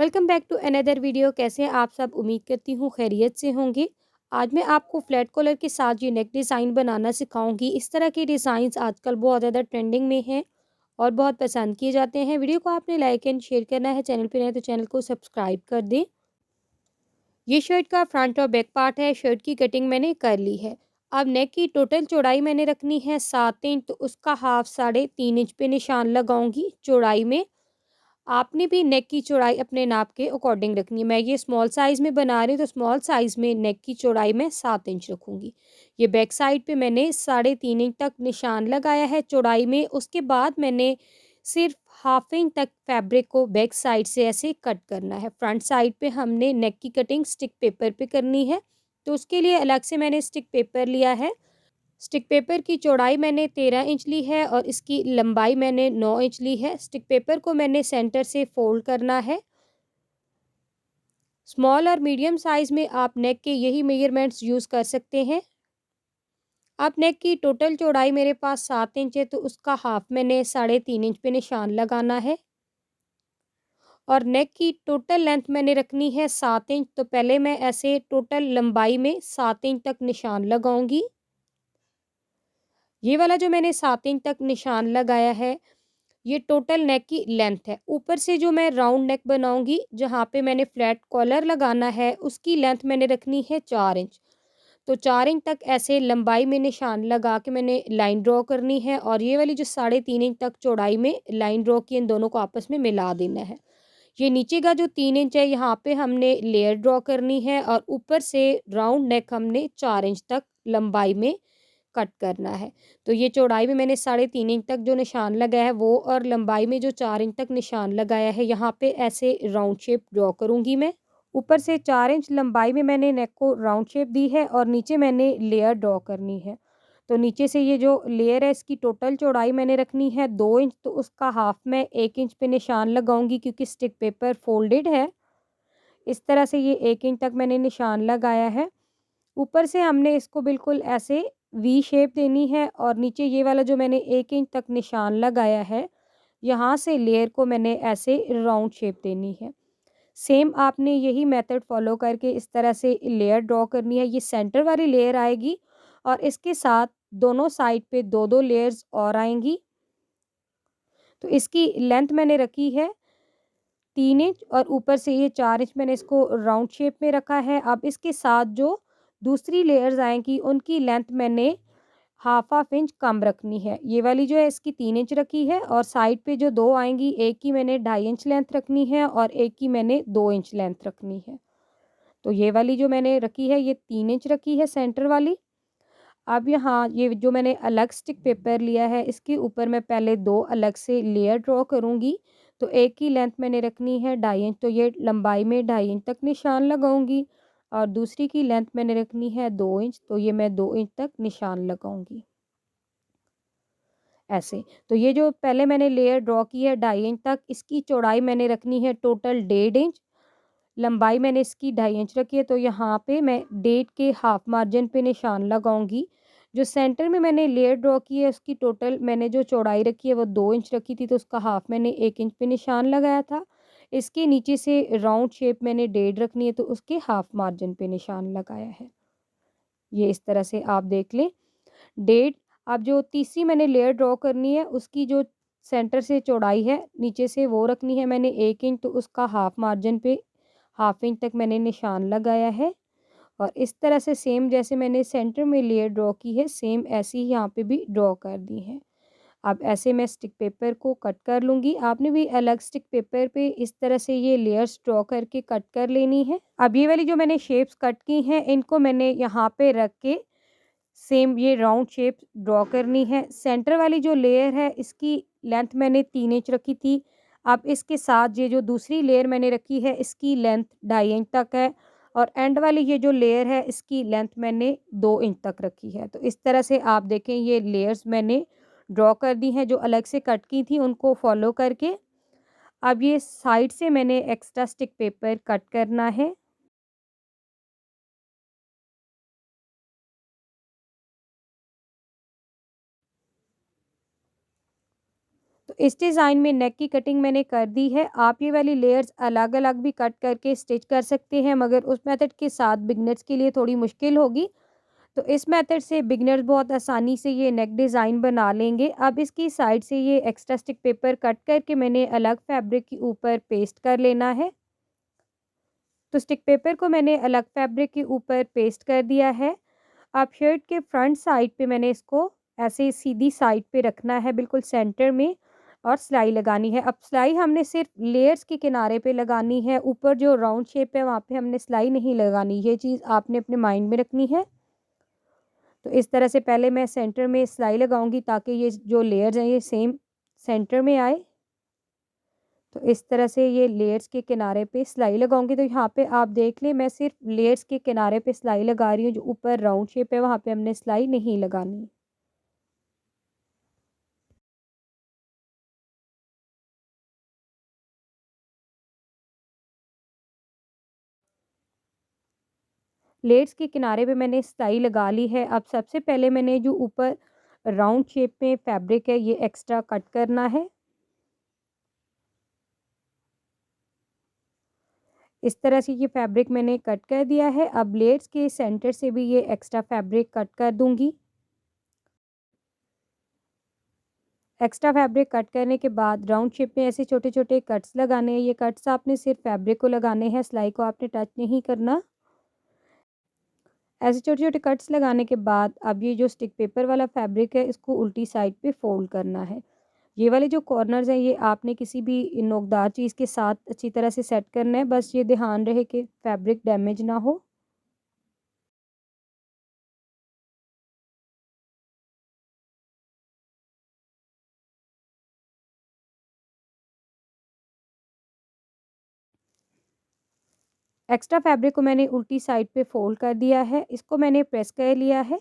Welcome back to another video. कैसे हैं आप सब? उम्मीद करती हूँ खैरियत से होंगे। आज मैं आपको फ्लैट कॉलर के साथ ये नेक डिज़ाइन बनाना सिखाऊंगी। इस तरह के डिज़ाइंस आजकल बहुत ज़्यादा ट्रेंडिंग में हैं और बहुत पसंद किए जाते हैं। वीडियो को आपने लाइक एंड शेयर करना है। चैनल पर नए तो चैनल को सब्सक्राइब कर दें। ये शर्ट का फ्रंट और बैक पार्ट है। शर्ट की कटिंग मैंने कर ली है। अब नेक की टोटल चौड़ाई मैंने रखनी है 7 इंच, तो उसका हाफ 3.5 इंच पे निशान लगाऊंगी चौड़ाई में। आपने भी नेक की चौड़ाई अपने नाप के अकॉर्डिंग रखनी है। मैं ये स्मॉल साइज़ में बना रही हूँ, तो स्मॉल साइज़ में नेक की चौड़ाई मैं 7 इंच रखूँगी। ये बैक साइड पे मैंने 3.5 इंच तक निशान लगाया है चौड़ाई में। उसके बाद मैंने सिर्फ हाफ इंच तक फैब्रिक को बैक साइड से ऐसे कट करना है। फ्रंट साइड पे हमने नेक की कटिंग स्टिक पेपर पे करनी है, तो उसके लिए अलग से मैंने स्टिक पेपर लिया है। स्टिक पेपर की चौड़ाई मैंने 13 इंच ली है और इसकी लंबाई मैंने 9 इंच ली है। स्टिक पेपर को मैंने सेंटर से फोल्ड करना है। स्मॉल और मीडियम साइज़ में आप नेक के यही मेजरमेंट्स यूज़ कर सकते हैं। अब नेक की टोटल चौड़ाई मेरे पास 7 इंच है, तो उसका हाफ मैंने 3.5 इंच पे निशान लगाना है। और नेक की टोटल लेंथ मैंने रखनी है 7 इंच, तो पहले मैं ऐसे टोटल लंबाई में 7 इंच तक निशान लगाऊंगी। ये वाला जो मैंने 7 इंच तक निशान लगाया है, ये टोटल नेक की लेंथ है। ऊपर से जो मैं राउंड नेक बनाऊंगी, जहाँ पे मैंने फ्लैट कॉलर लगाना है, उसकी लेंथ मैंने रखनी है 4 इंच। तो 4 इंच तक ऐसे लंबाई में निशान लगा के मैंने लाइन ड्रॉ करनी है और ये वाली जो 3.5 इंच तक चौड़ाई में लाइन ड्रॉ की, इन दोनों को आपस में मिला देना है। ये नीचे का जो 3 इंच है, यहाँ पे हमने लेयर ड्रॉ करनी है और ऊपर से राउंड नेक हमने 4 इंच तक लंबाई में कट करना है। तो ये चौड़ाई में मैंने 3.5 इंच तक जो निशान लगाया है वो, और लंबाई में जो 4 इंच तक निशान लगाया है, यहाँ पे ऐसे राउंड शेप ड्रॉ करूँगी मैं। ऊपर से 4 इंच लंबाई में मैंने नेक को राउंड शेप दी है और नीचे मैंने लेयर ड्रॉ करनी है। तो नीचे से ये जो लेयर है, इसकी टोटल चौड़ाई मैंने रखनी है 2 इंच, तो उसका हाफ मैं 1 इंच पे निशान लगाऊंगी, क्योंकि स्टिक पेपर फोल्डेड है। इस तरह से ये 1 इंच तक मैंने निशान लगाया है। ऊपर से हमने इसको बिल्कुल ऐसे वी शेप देनी है और नीचे ये वाला जो मैंने 1 इंच तक निशान लगाया है, यहाँ से लेयर को मैंने ऐसे राउंड शेप देनी है। सेम आपने यही मेथड फॉलो करके इस तरह से लेयर ड्रॉ करनी है। ये सेंटर वाली लेयर आएगी और इसके साथ दोनों साइड पे 2-2 लेयर्स और आएंगी। तो इसकी लेंथ मैंने रखी है 3 इंच और ऊपर से ये 4 इंच मैंने इसको राउंड शेप में रखा है। अब इसके साथ जो दूसरी लेयर्स आएँगी, उनकी लेंथ मैंने हाफ इंच कम रखनी है। ये वाली जो है, इसकी 3 इंच रखी है और साइड पे जो 2 आएँगी, एक की मैंने 2.5 इंच लेंथ रखनी है और एक की मैंने 2 इंच लेंथ रखनी है। तो ये वाली जो मैंने रखी है, ये 3 इंच रखी है सेंटर वाली। अब यहाँ ये जो मैंने अलग स्टिक पेपर लिया है, इसके ऊपर मैं पहले 2 अलग से लेयर ड्रॉ करूँगी। तो एक की लेंथ मैंने रखनी है 2.5 इंच, तो ये लंबाई में 2.5 इंच तक निशान लगाऊँगी और दूसरी की लेंथ मैंने रखनी है 2 इंच, तो ये मैं 2 इंच तक निशान लगाऊँगी ऐसे। तो ये जो पहले मैंने लेयर ड्रॉ की है 2.5 इंच तक, इसकी चौड़ाई मैंने रखनी है टोटल 1.5 इंच। लंबाई मैंने इसकी 2.5 इंच रखी है, तो यहाँ पे मैं 1.5 के हाफ मार्जिन पे निशान लगाऊंगी। जो सेंटर में मैंने लेयर ड्रॉ की है, उसकी टोटल मैंने जो चौड़ाई रखी है वो 2 इंच रखी थी, तो उसका हाफ मैंने 1 इंच पे निशान लगाया था। इसके नीचे से राउंड शेप मैंने 1.5 रखनी है, तो उसके हाफ मार्जिन पे निशान लगाया है। ये इस तरह से आप देख लें। 1.5। अब जो तीसरी मैंने लेयर ड्रॉ करनी है, उसकी जो सेंटर से चौड़ाई है नीचे से, वो रखनी है मैंने 1 इंच, तो उसका हाफ मार्जिन पे हाफ इंच तक मैंने निशान लगाया है। और इस तरह से सेम जैसे मैंने सेंटर में लेयर ड्रॉ की है, सेम ऐसे ही यहाँ पे भी ड्रॉ कर दी है। अब ऐसे मैं स्टिक पेपर को कट कर लूँगी। आपने भी अलग स्टिक पेपर पे इस तरह से ये लेयर्स ड्रॉ करके कट कर लेनी है। अब ये वाली जो मैंने शेप्स कट की हैं, इनको मैंने यहाँ पे रख के सेम ये राउंड शेप ड्रॉ करनी है। सेंटर वाली जो लेयर है, इसकी लेंथ मैंने 3 इंच रखी थी। अब इसके साथ ये जो दूसरी लेयर मैंने रखी है, इसकी लेंथ 2.5 इंच तक है और एंड वाली ये जो लेयर है, इसकी लेंथ मैंने 2 इंच तक रखी है। तो इस तरह से आप देखें, ये लेयर्स मैंने ड्रॉ कर दी हैं, जो अलग से कट की थी उनको फॉलो करके। अब ये साइड से मैंने एक्स्ट्रा स्टिक पेपर कट करना है। तो इस डिज़ाइन में नेक की कटिंग मैंने कर दी है। आप ये वाली लेयर्स अलग-अलग भी कट करके स्टिच कर सकते हैं, मगर उस मेथड के साथ बिगिनर्स के लिए थोड़ी मुश्किल होगी। तो इस मेथड से बिगिनर्स बहुत आसानी से ये नेक डिज़ाइन बना लेंगे। अब इसकी साइड से ये एक्स्ट्रा स्टिक पेपर कट करके मैंने अलग फैब्रिक के ऊपर पेस्ट कर लेना है। तो स्टिक पेपर को मैंने अलग फैब्रिक के ऊपर पेस्ट कर दिया है। अब शर्ट के फ्रंट साइड पे मैंने इसको ऐसे सीधी साइड पे रखना है, बिल्कुल सेंटर में, और सिलाई लगानी है। अब सिलाई हमने सिर्फ लेयर्स के किनारे पे लगानी है, ऊपर जो राउंड शेप है वहाँ पे हमने सिलाई नहीं लगानी। ये चीज़ आपने अपने माइंड में रखनी है। तो इस तरह से पहले मैं सेंटर में सिलाई लगाऊंगी ताकि ये जो लेयर्स हैं ये सेम सेंटर में आए। तो इस तरह से ये लेयर्स के किनारे पे सिलाई लगाऊंगी। तो यहाँ पे आप देख लें, मैं सिर्फ लेयर्स के किनारे पे सिलाई लगा रही हूँ, जो ऊपर राउंड शेप है वहाँ पे हमने सिलाई नहीं लगानी। लेयर्स के किनारे पे मैंने सिलाई लगा ली है। अब सबसे पहले मैंने जो ऊपर राउंड शेप में फैब्रिक है ये एक्स्ट्रा कट करना है। इस तरह से ये फैब्रिक मैंने कट कर दिया है। अब लेयर्स के सेंटर से भी ये एक्स्ट्रा फैब्रिक कट कर दूंगी। एक्स्ट्रा फैब्रिक कट करने के बाद राउंड शेप में ऐसे छोटे-छोटे कट्स लगाने हैं। ये कट्स आपने सिर्फ फैब्रिक को लगाने हैं, सिलाई को आपने टच नहीं करना। ऐसे छोटे-छोटे कट्स लगाने के बाद अब ये जो स्टिक पेपर वाला फैब्रिक है इसको उल्टी साइड पे फ़ोल्ड करना है। ये वाले जो कॉर्नर्स हैं ये आपने किसी भी नोकदार चीज़ के साथ अच्छी तरह से सेट करना है। बस ये ध्यान रहे कि फैब्रिक डैमेज ना हो। एक्स्ट्रा फैब्रिक को मैंने उल्टी साइड पे फ़ोल्ड कर दिया है। इसको मैंने प्रेस कर लिया है।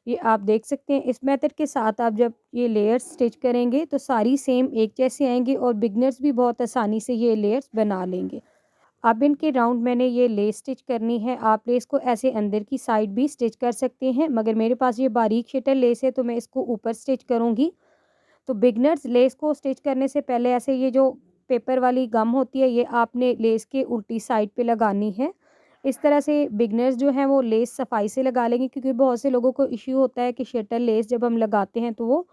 ये आप देख सकते हैं। इस मेथड के साथ आप जब ये लेयर्स स्टिच करेंगे तो सारी सेम एक जैसे आएँगी और बिगिनर्स भी बहुत आसानी से ये लेयर्स बना लेंगे। अब इनके राउंड मैंने ये लेस स्टिच करनी है। आप लेस को ऐसे अंदर की साइड भी स्टिच कर सकते हैं, मगर मेरे पास ये बारीक शटल लेस है तो मैं इसको ऊपर स्टिच करूँगी। तो बिगनर्स लेस को स्टिच करने से पहले ऐसे ये जो पेपर वाली गम होती है ये आपने लेस के उल्टी साइड पे लगानी है। इस तरह से बिगनर्स जो हैं वो लेस सफाई से लगा लेंगे, क्योंकि बहुत से लोगों को इश्यू होता है कि शटल लेस जब हम लगाते हैं तो वो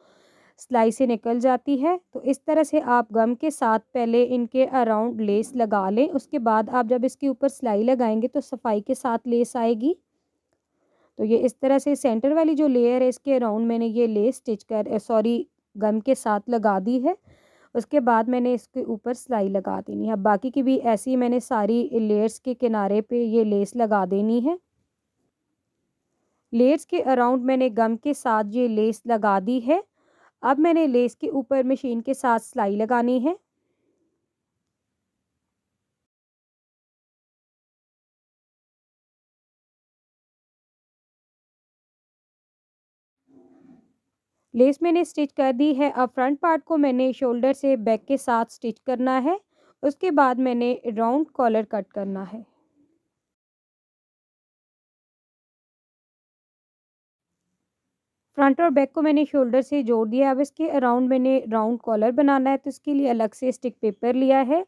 सिलाई से निकल जाती है। तो इस तरह से आप गम के साथ पहले इनके अराउंड लेस लगा लें। उसके बाद आप जब इसके ऊपर सिलाई लगाएँगे तो सफाई के साथ लेस आएगी। तो ये इस तरह से सेंटर वाली जो लेयर है इसके अराउंड मैंने ये लेस स्टिच कर सॉरी गम के साथ लगा दी है। उसके बाद मैंने इसके ऊपर सिलाई लगा देनी है। अब बाकी की भी ऐसी ही मैंने सारी लेयर्स के किनारे पे ये लेस लगा देनी है। लेयर्स के अराउंड मैंने गम के साथ ये लेस लगा दी है। अब मैंने लेस के ऊपर मशीन के साथ सिलाई लगानी है। लेस मैंने स्टिच कर दी है। अब फ्रंट पार्ट को मैंने शोल्डर से बैक के साथ स्टिच करना है। उसके बाद मैंने राउंड कॉलर कट करना है। फ्रंट और बैक को मैंने शोल्डर से जोड़ दिया। अब इसके अराउंड मैंने राउंड कॉलर बनाना है, तो इसके लिए अलग से स्टिक पेपर लिया है,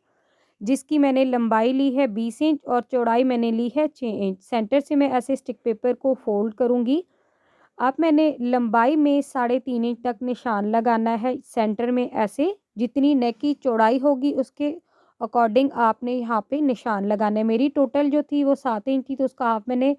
जिसकी मैंने लंबाई ली है 20 इंच और चौड़ाई मैंने ली है 6 इंच। सेंटर से मैं ऐसे स्टिक पेपर को फोल्ड करूँगी। अब मैंने लंबाई में 3.5 इंच तक निशान लगाना है सेंटर में ऐसे। जितनी नेक की चौड़ाई होगी उसके अकॉर्डिंग आपने यहाँ पे निशान लगाना है। मेरी टोटल जो थी वो 7 इंच थी, तो उसका हाफ मैंने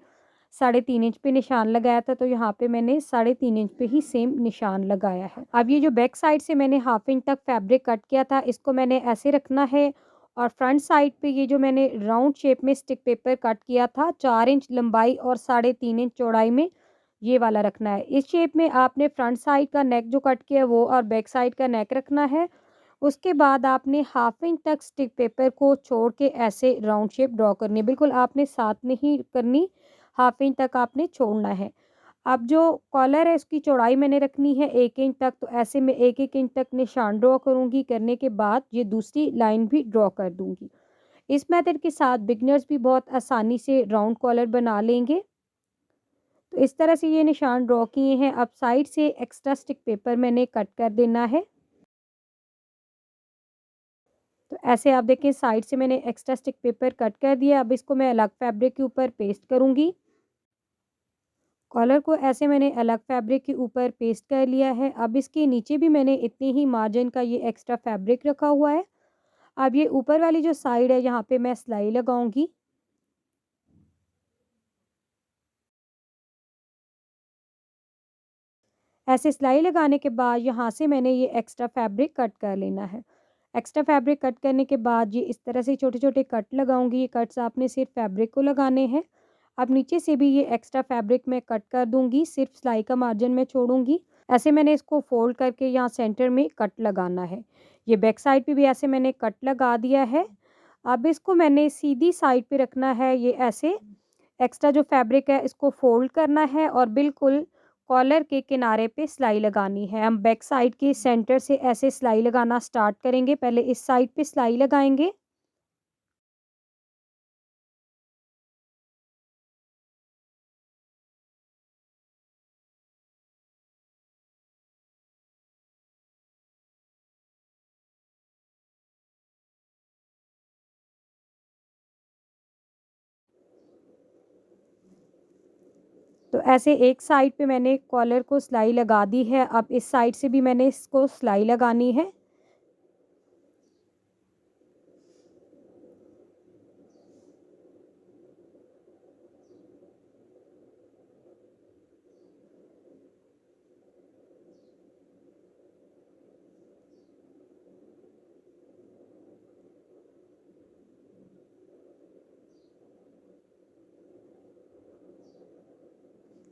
3.5 इंच पे निशान लगाया था, तो यहाँ पे मैंने 3.5 इंच पे ही सेम निशान लगाया है। अब ये जो बैक साइड से मैंने हाफ इंच तक फैब्रिक कट किया था इसको मैंने ऐसे रखना है, और फ्रंट साइड पे ये जो मैंने राउंड शेप में स्टिक पेपर कट किया था 4 इंच लंबाई और 3.5 इंच चौड़ाई में, ये वाला रखना है। इस शेप में आपने फ्रंट साइड का नेक जो कट किया है वो और बैक साइड का नेक रखना है। उसके बाद आपने हाफ इंच तक स्टिक पेपर को छोड़ के ऐसे राउंड शेप ड्रॉ करनी है। बिल्कुल आपने साथ नहीं करनी, हाफ इंच तक आपने छोड़ना है। अब जो कॉलर है उसकी चौड़ाई मैंने रखनी है 1 इंच तक, तो ऐसे मैं 1-1 इंच तक निशान ड्रॉ करूँगी। करने के बाद ये दूसरी लाइन भी ड्रॉ कर दूँगी। इस मेथड के साथ बिगिनर्स भी बहुत आसानी से राउंड कॉलर बना लेंगे। तो इस तरह से ये निशान ड्रॉ किए हैं। अब साइड से एक्स्ट्रा स्टिक पेपर मैंने कट कर देना है। तो ऐसे आप देखें साइड से मैंने एक्स्ट्रा स्टिक पेपर कट कर दिया। अब इसको मैं अलग फैब्रिक के ऊपर पेस्ट करूँगी। कॉलर को ऐसे मैंने अलग फैब्रिक के ऊपर पेस्ट कर लिया है। अब इसके नीचे भी मैंने इतनी ही मार्जिन का ये एक्स्ट्रा फैब्रिक रखा हुआ है। अब ये ऊपर वाली जो साइड है यहाँ पे मैं सिलाई लगाऊंगी। ऐसे सिलाई लगाने के बाद यहाँ से मैंने ये एक्स्ट्रा फैब्रिक कट कर लेना है। एक्स्ट्रा फैब्रिक कट करने के बाद ये इस तरह से छोटे-छोटे कट लगाऊंगी। ये कट्स आपने सिर्फ फैब्रिक को लगाने हैं। अब नीचे से भी ये एक्स्ट्रा फैब्रिक मैं कट कर दूंगी, सिर्फ सिलाई का मार्जिन मैं छोड़ूंगी। ऐसे मैंने इसको फोल्ड करके यहाँ सेंटर में कट लगाना है। ये बैक साइड पे भी ऐसे मैंने कट लगा दिया है। अब इसको मैंने सीधी साइड पे रखना है। ये ऐसे एक्स्ट्रा जो फैब्रिक है इसको फोल्ड करना है और बिल्कुल कॉलर के किनारे पे सिलाई लगानी है। हम बैक साइड के सेंटर से ऐसे सिलाई लगाना स्टार्ट करेंगे। पहले इस साइड पे सिलाई लगाएंगे। तो ऐसे एक साइड पे मैंने कॉलर को सिलाई लगा दी है। अब इस साइड से भी मैंने इसको सिलाई लगानी है।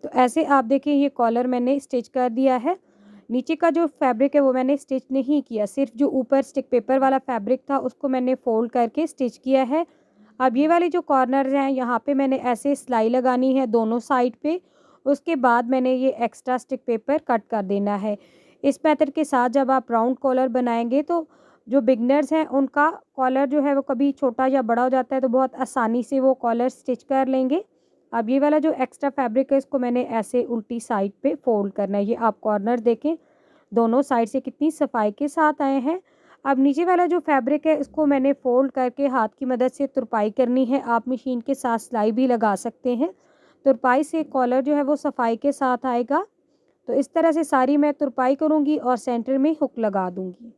तो ऐसे आप देखिए ये कॉलर मैंने स्टिच कर दिया है। नीचे का जो फैब्रिक है वो मैंने स्टिच नहीं किया, सिर्फ जो ऊपर स्टिक पेपर वाला फैब्रिक था उसको मैंने फोल्ड करके स्टिच किया है। अब ये वाले जो कॉर्नर्स हैं यहाँ पे मैंने ऐसे सिलाई लगानी है दोनों साइड पे। उसके बाद मैंने ये एक्स्ट्रा स्टिक पेपर कट कर देना है। इस मेथड के साथ जब आप राउंड कॉलर बनाएंगे तो जो बिगनर्स हैं उनका कॉलर जो है वो कभी छोटा या बड़ा हो जाता है, तो बहुत आसानी से वो कॉलर स्टिच कर लेंगे। अब ये वाला जो एक्स्ट्रा फैब्रिक है इसको मैंने ऐसे उल्टी साइड पे फोल्ड करना है। ये आप कॉर्नर देखें दोनों साइड से कितनी सफाई के साथ आए हैं। अब नीचे वाला जो फैब्रिक है इसको मैंने फोल्ड करके हाथ की मदद से तुरपाई करनी है। आप मशीन के साथ सिलाई भी लगा सकते हैं। तुरपाई से कॉलर जो है वो सफाई के साथ आएगा। तो इस तरह से सारी मैं तुरपाई करूँगी और सेंटर में हुक लगा दूँगी।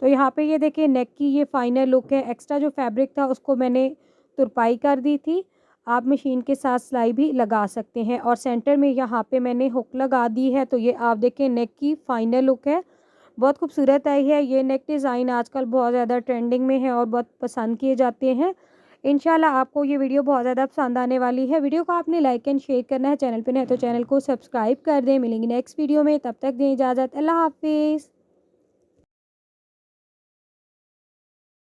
तो यहाँ पे ये देखिए नेक की ये फाइनल लुक है। एक्स्ट्रा जो फैब्रिक था उसको मैंने तुरपाई कर दी थी। आप मशीन के साथ सिलाई भी लगा सकते हैं और सेंटर में यहाँ पे मैंने हुक लगा दी है। तो ये आप देखें नेक की फाइनल लुक है। बहुत खूबसूरत आई है। ये नेक डिज़ाइन आजकल बहुत ज़्यादा ट्रेंडिंग में है और बहुत पसंद किए जाते हैं। इंशाल्लाह आपको ये वीडियो बहुत ज़्यादा पसंद आने वाली है। वीडियो को आपने लाइक एंड शेयर करना है। चैनल पे नए तो चैनल को सब्सक्राइब कर दें। मिलेंगे नेक्स्ट वीडियो में, तब तक दें इजाज़त। अल्लाह हाफिज़।